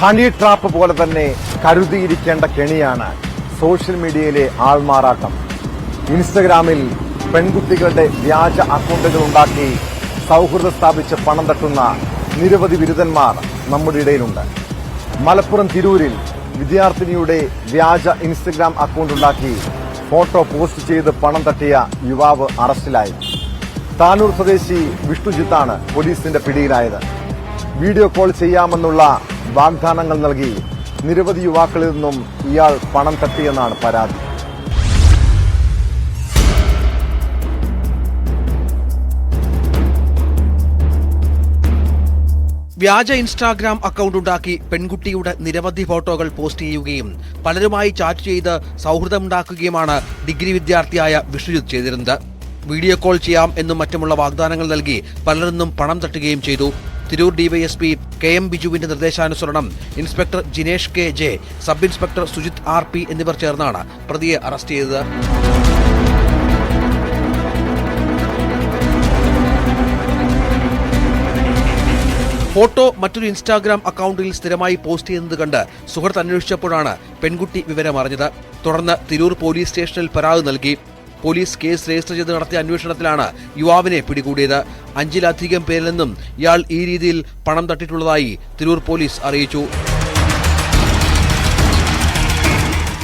Honey trap പോലെ തന്നെ കരുതിയിരിക്കേണ്ട കെണിയാണ് social മീഡിയയിലെ ആൾമാറാട്ടം. ഇൻസ്റ്റഗ്രാമിൽ പെൺകുട്ടികളുടെ വ്യാജ അക്കൗണ്ടുകൾ ഉണ്ടാക്കി സൗഹൃദം സ്ഥാപിച്ച് പണം തട്ടുന്ന നിരവധി ബിരുദന്മാർ നമ്മുടെ ഇടയിലുണ്ട്. മലപ്പുറം തിരൂരിൽ വിദ്യാർത്ഥിനിയുടെ വ്യാജ ഇൻസ്റ്റഗ്രാം അക്കൗണ്ട് ഉണ്ടാക്കി ഫോട്ടോ പോസ്റ്റ് ചെയ്ത് പണം തട്ടിയ യുവാവ് അറസ്റ്റിലായി. താനൂർ സ്വദേശി വിഷ്ണുജിത്താണ് പോലീസിന്റെ പിടിയിലായത്. വീഡിയോ കോൾ ചെയ്യാമെന്നുള്ള വാഗ്ദാനങ്ങൾ നൽകി നിരവധി യുവാക്കളിൽ നിന്നും ഇയാൾ പണം തട്ടിയെന്നാണ് പരാതി. വ്യാജ ഇൻസ്റ്റാഗ്രാം അക്കൗണ്ട് ഉണ്ടാക്കി പെൺകുട്ടിയുടെ നിരവധി ഫോട്ടോകൾ പോസ്റ്റ് ചെയ്യുകയും പലരുമായി ചാറ്റ് ചെയ്ത് സൗഹൃദമുണ്ടാക്കുകയുമാണ് ഡിഗ്രി വിദ്യാർത്ഥിയായ വിഷ്ണുജിത്ത് ചെയ്തിരുന്നത്. വീഡിയോ കോൾ ചെയ്യാം എന്നും മറ്റുമുള്ള വാഗ്ദാനങ്ങൾ നൽകി പലരിൽ നിന്നും പണം തട്ടുകയും ചെയ്തു. തിരൂർ ഡിവൈഎസ്പി KM ബിജുവിന്റെ നിർദ്ദേശാനുസരണം inspector Jinesh KJ, sub inspector Sujith RP എന്നിവർ ചേർന്നാണ് പ്രതിയെ അറസ്റ്റ് ചെയ്തത്. ഫോട്ടോ മറ്റൊരു ഇൻസ്റ്റാഗ്രാം അക്കൗണ്ടിൽ സ്ഥിരമായി പോസ്റ്റ് ചെയ്യുന്നത് കണ്ട് സുഹൃത്ത് അന്വേഷിച്ചപ്പോഴാണ് പെൺകുട്ടി വിവരം അറിഞ്ഞത്. തുടർന്ന് തിരൂർ പോലീസ് സ്റ്റേഷനിൽ പരാതി നൽകി. പോലീസ് കേസ് രജിസ്റ്റർ ചെയ്ത് നടത്തിയ അന്വേഷണത്തിലാണ് യുവാവിനെ പിടികൂടിയത്. 5-ലധികം പേരിൽ നിന്നും ഇയാൾ ഈ രീതിയിൽ പണം തട്ടിയിട്ടുള്ളതായി തിരൂർ പോലീസ് അറിയിച്ചു.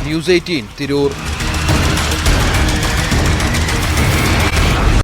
News 18 തിരൂർ.